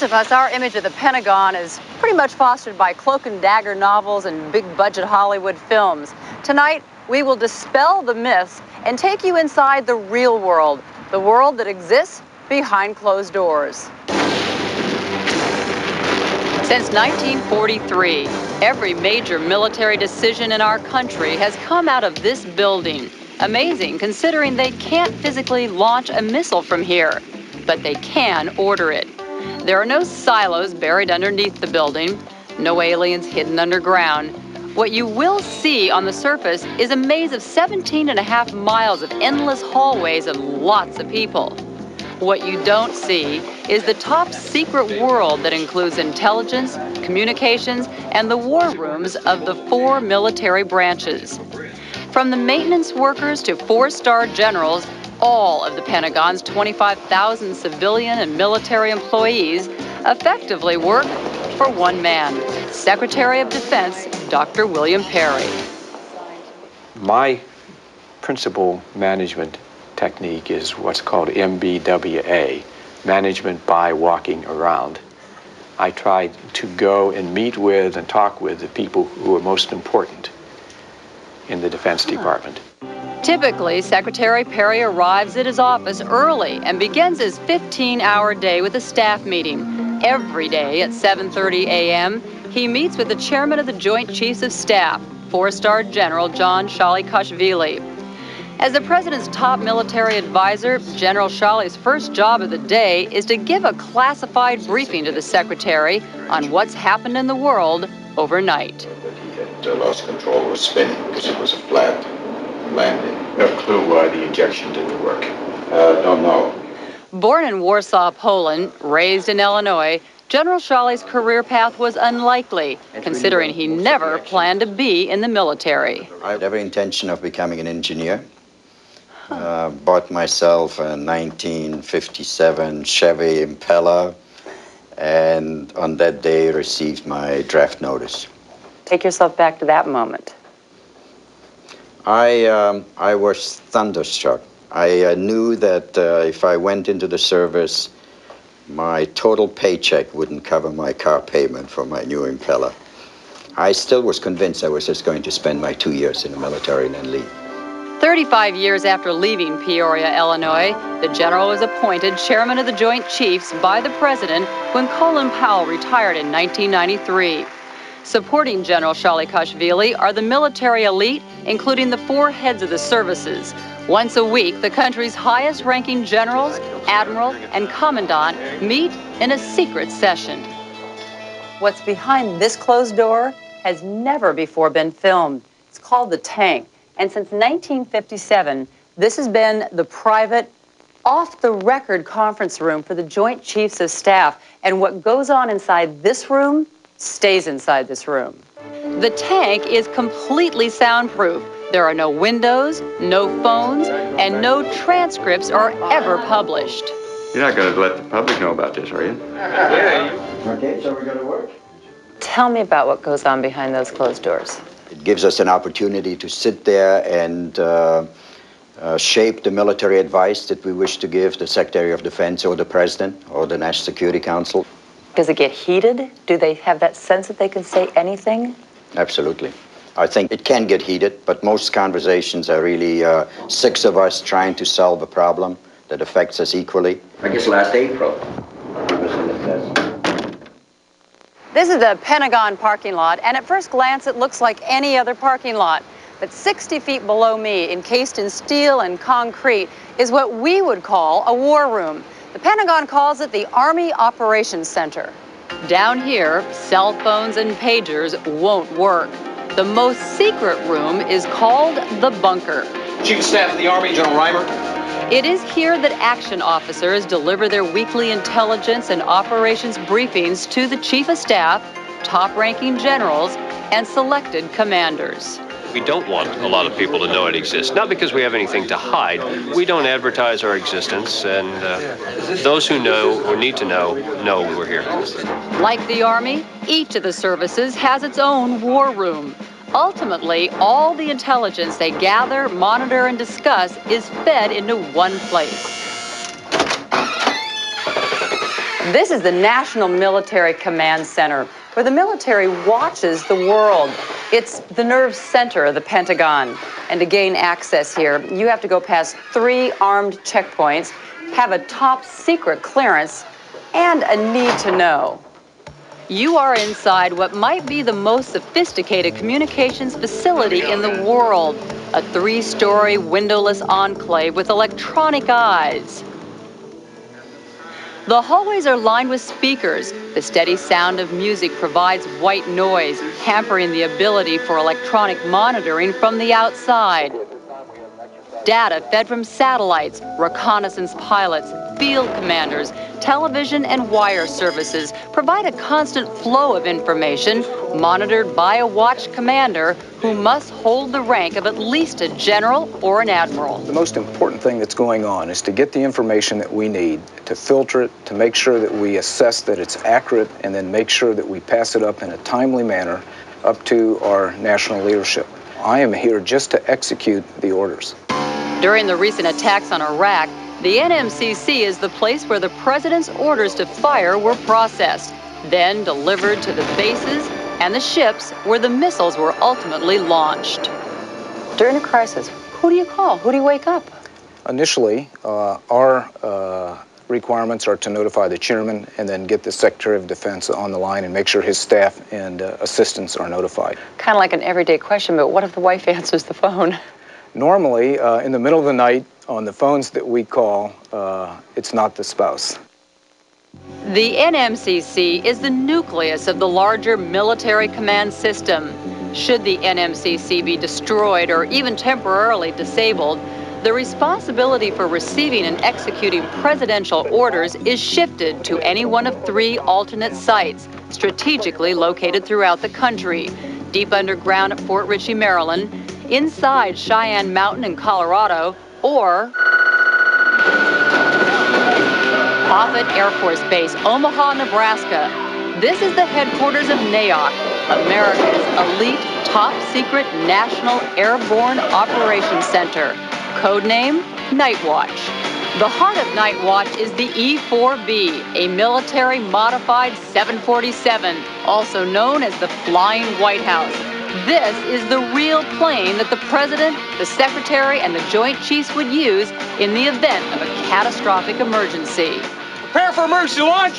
of us, our image of the Pentagon is pretty much fostered by cloak and dagger novels and big-budget Hollywood films. Tonight, we will dispel the myths and take you inside the real world, the world that exists behind closed doors. Since 1943, every major military decision in our country has come out of this building. Amazing, considering they can't physically launch a missile from here, but they can order it. There are no silos buried underneath the building, no aliens hidden underground. What you will see on the surface is a maze of 17.5 miles of endless hallways and lots of people. What you don't see is the top secret world that includes intelligence, communications, and the war rooms of the 4 military branches. From the maintenance workers to 4-star generals, all of the Pentagon's 25,000 civilian and military employees effectively work for one man, Secretary of Defense, Dr. William Perry. My principal management technique is what's called MBWA, management by walking around. I try to go and meet with and talk with the people who are most important in the Defense Department. Typically, Secretary Perry arrives at his office early and begins his 15-hour day with a staff meeting. Every day at 7:30 a.m., he meets with the chairman of the Joint Chiefs of Staff, 4-star General John Shalikashvili. As the president's top military advisor, General Shali's first job of the day is to give a classified briefing to the secretary on what's happened in the world overnight. He had lost control, was spinning because it was a flat landing. No clue why the injection didn't work. Don't know. Born in Warsaw, Poland, raised in Illinois, General Shali's career path was unlikely, considering he never planned to be in the military. I had every intention of becoming an engineer. Bought myself a 1957 Chevy Impala, and on that day received my draft notice. Take yourself back to that moment. I was thunderstruck. I knew that if I went into the service, my total paycheck wouldn't cover my car payment for my new Impala. I still was convinced I was just going to spend my 2 years in the military and then leave. 35 years after leaving Peoria, Illinois, the general was appointed chairman of the Joint Chiefs by the president when Colin Powell retired in 1993. Supporting General Shalikashvili are the military elite, including the 4 heads of the services. Once a week, the country's highest-ranking generals, admiral, and commandant meet in a secret session. What's behind this closed door has never before been filmed. It's called the Tank. And since 1957, this has been the private, off-the-record conference room for the Joint Chiefs of Staff. And what goes on inside this room stays inside this room. The Tank is completely soundproof. There are no windows, no phones, and no transcripts are ever published. You're not going to let the public know about this, are you? Okay, so we're going to work. Tell me about what goes on behind those closed doors. It gives us an opportunity to sit there and shape the military advice that we wish to give the Secretary of Defense or the President or the National Security Council. Does it get heated? Do they have that sense that they can say anything? Absolutely. I think it can get heated, but most conversations are really 6 of us trying to solve a problem that affects us equally. I guess last April. This is the Pentagon parking lot, and at first glance it looks like any other parking lot. But 60 feet below me, encased in steel and concrete, is what we would call a war room. The Pentagon calls it the Army Operations Center. Down here, cell phones and pagers won't work. The most secret room is called the bunker. Chief of Staff of the Army, General Reimer. It is here that action officers deliver their weekly intelligence and operations briefings to the Chief of Staff, top-ranking generals, and selected commanders. We don't want a lot of people to know it exists, not because we have anything to hide. We don't advertise our existence, and those who know or need to know we're here. Like the Army, each of the services has its own war room. Ultimately, all the intelligence they gather, monitor, and discuss is fed into one place. This is the National Military Command Center, where the military watches the world. It's the nerve center of the Pentagon. And to gain access here, you have to go past 3 armed checkpoints, have a top secret clearance, and a need to know. You are inside what might be the most sophisticated communications facility in the world, a 3-story windowless enclave with electronic eyes. The hallways are lined with speakers. The steady sound of music provides white noise, hampering the ability for electronic monitoring from the outside. Data fed from satellites, reconnaissance pilots, field commanders, television and wire services provide a constant flow of information monitored by a watch commander who must hold the rank of at least a general or an admiral. The most important thing that's going on is to get the information that we need, to filter it, to make sure that we assess that it's accurate, and then make sure that we pass it up in a timely manner up to our national leadership. I am here just to execute the orders. During the recent attacks on Iraq, the NMCC is the place where the president's orders to fire were processed, then delivered to the bases and the ships where the missiles were ultimately launched. During a crisis, who do you call? Who do you wake up? Initially, our requirements are to notify the chairman and then get the Secretary of Defense on the line and make sure his staff and assistants are notified. Kind of like an everyday question, but what if the wife answers the phone? Normally, in the middle of the night, on the phones that we call, it's not the spouse. The NMCC is the nucleus of the larger military command system. Should the NMCC be destroyed or even temporarily disabled, the responsibility for receiving and executing presidential orders is shifted to any one of 3 alternate sites, strategically located throughout the country: deep underground at Fort Ritchie, Maryland, inside Cheyenne Mountain in Colorado, or Offutt Air Force Base, Omaha, Nebraska. This is the headquarters of NAOC, America's elite top-secret National Airborne Operations Center. Codename, Night Watch. The heart of Night Watch is the E-4B, a military-modified 747, also known as the Flying White House. This is the real plane that the President, the Secretary, and the Joint Chiefs would use in the event of a catastrophic emergency. Prepare for emergency launch!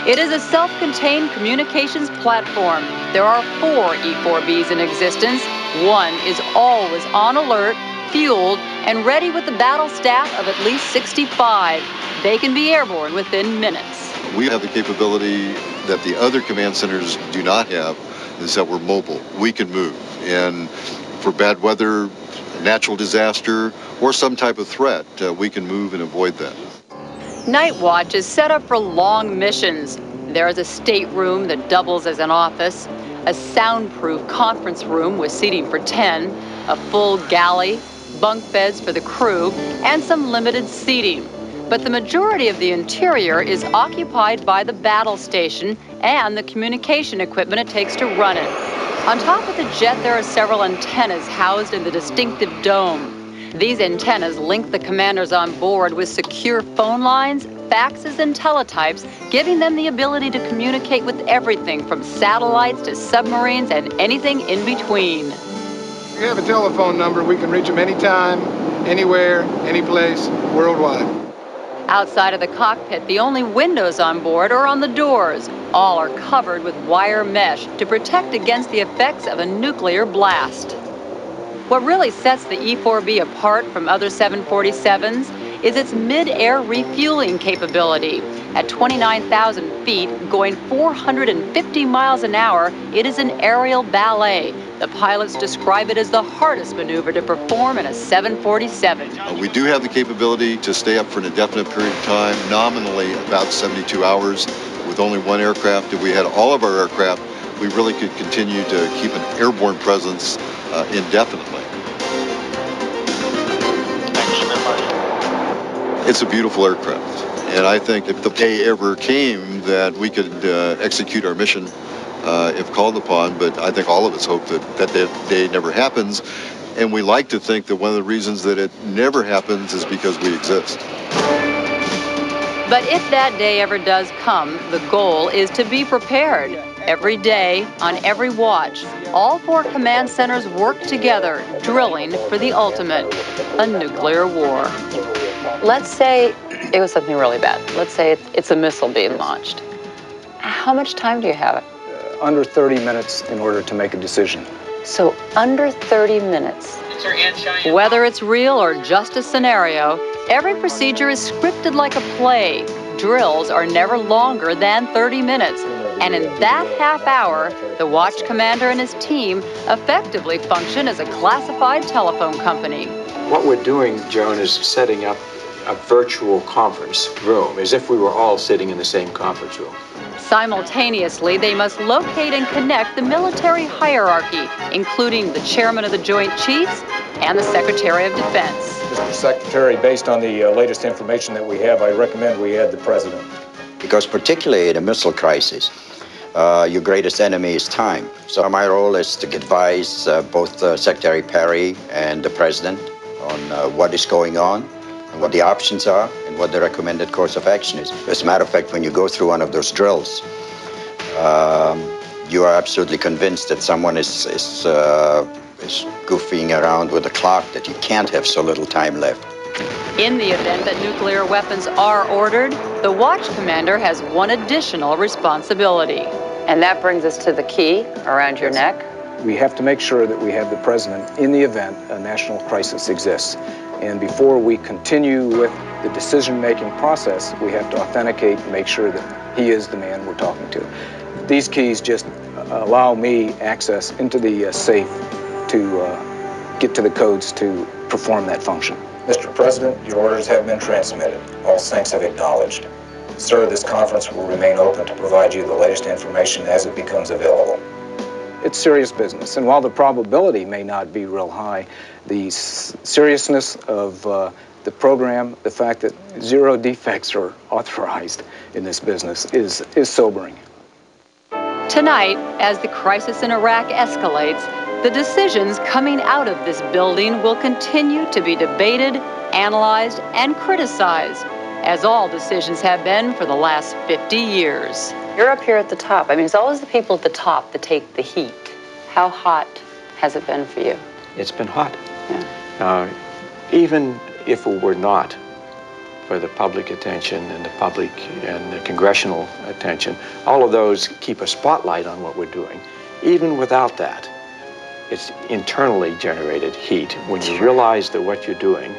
It is a self-contained communications platform. There are 4 E-4Bs in existence. One is always on alert, fueled, and ready with the battle staff of at least 65. They can be airborne within minutes. We have the capability that the other command centers do not have, is that we're mobile. We can move. And for bad weather, natural disaster, or some type of threat, we can move and avoid that. Night Watch is set up for long missions. There is a stateroom that doubles as an office, a soundproof conference room with seating for 10, a full galley, bunk beds for the crew, and some limited seating. But the majority of the interior is occupied by the battle station and the communication equipment it takes to run it. On top of the jet, there are several antennas housed in the distinctive dome. These antennas link the commanders on board with secure phone lines, faxes, and teletypes, giving them the ability to communicate with everything from satellites to submarines and anything in between. We have a telephone number. We can reach them anytime, anywhere, any place, worldwide. Outside of the cockpit, the only windows on board are on the doors. All are covered with wire mesh to protect against the effects of a nuclear blast. What really sets the E-4B apart from other 747s is its mid-air refueling capability. At 29,000 feet, going 450 miles an hour, it is an aerial ballet. The pilots describe it as the hardest maneuver to perform in a 747. We do have the capability to stay up for an indefinite period of time, nominally about 72 hours, with only 1 aircraft. If we had all of our aircraft, we really could continue to keep an airborne presence indefinitely. It's a beautiful aircraft, and I think if the day ever came that we could execute our mission if called upon, but I think all of us hope that day never happens, and we like to think that one of the reasons that it never happens is because we exist. But if that day ever does come, the goal is to be prepared. Every day, on every watch, all four command centers work together, drilling for the ultimate, a nuclear war. Let's say it was something really bad. Let's say it's a missile being launched. How much time do you have? Under 30 minutes in order to make a decision. So under 30 minutes. Whether it's real or just a scenario, every procedure is scripted like a play. Drills are never longer than 30 minutes. And in that half hour, the watch commander and his team effectively function as a classified telephone company. What we're doing, Joan, is setting up a virtual conference room, as if we were all sitting in the same conference room. Simultaneously, they must locate and connect the military hierarchy, including the chairman of the Joint Chiefs and the Secretary of Defense. Mr. Secretary, based on the latest information that we have, I recommend we add the president. Because particularly in a missile crisis, your greatest enemy is time. So my role is to advise both Secretary Perry and the president on what is going on, and what the options are, and what the recommended course of action is. As a matter of fact, when you go through one of those drills, you are absolutely convinced that someone is goofing around with a clock, that you can't have so little time left. In the event that nuclear weapons are ordered, the watch commander has one additional responsibility. And that brings us to the key around your neck. We have to make sure that we have the president in the event a national crisis exists. And before we continue with the decision-making process, we have to authenticate and make sure that he is the man we're talking to. These keys just allow me access into the safe to get to the codes to perform that function. Mr. President, your orders have been transmitted. All sinks have acknowledged. Sir, this conference will remain open to provide you the latest information as it becomes available. It's serious business, and while the probability may not be real high, the seriousness of the program, the fact that 0 defects are authorized in this business is sobering. Tonight, as the crisis in Iraq escalates, the decisions coming out of this building will continue to be debated, analyzed, and criticized, as all decisions have been for the last 50 years. You're up here at the top. I mean, it's always the people at the top that take the heat. How hot has it been for you? It's been hot. Yeah. Even if it were not for the public attention and the public and the congressional attention, all of those keep a spotlight on what we're doing. Even without that, it's internally generated heat. When you realize that what you're doing,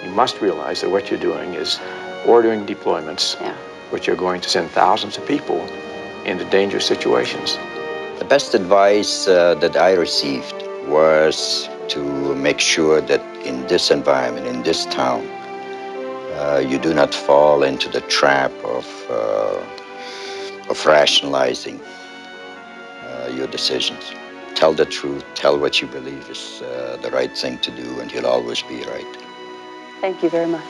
you must realize that what you're doing is ordering deployments, which are going to send thousands of people into dangerous situations. The best advice that I received was to make sure that in this environment, in this town, you do not fall into the trap of rationalizing your decisions. Tell the truth, tell what you believe is the right thing to do, and you'll always be right. Thank you very much.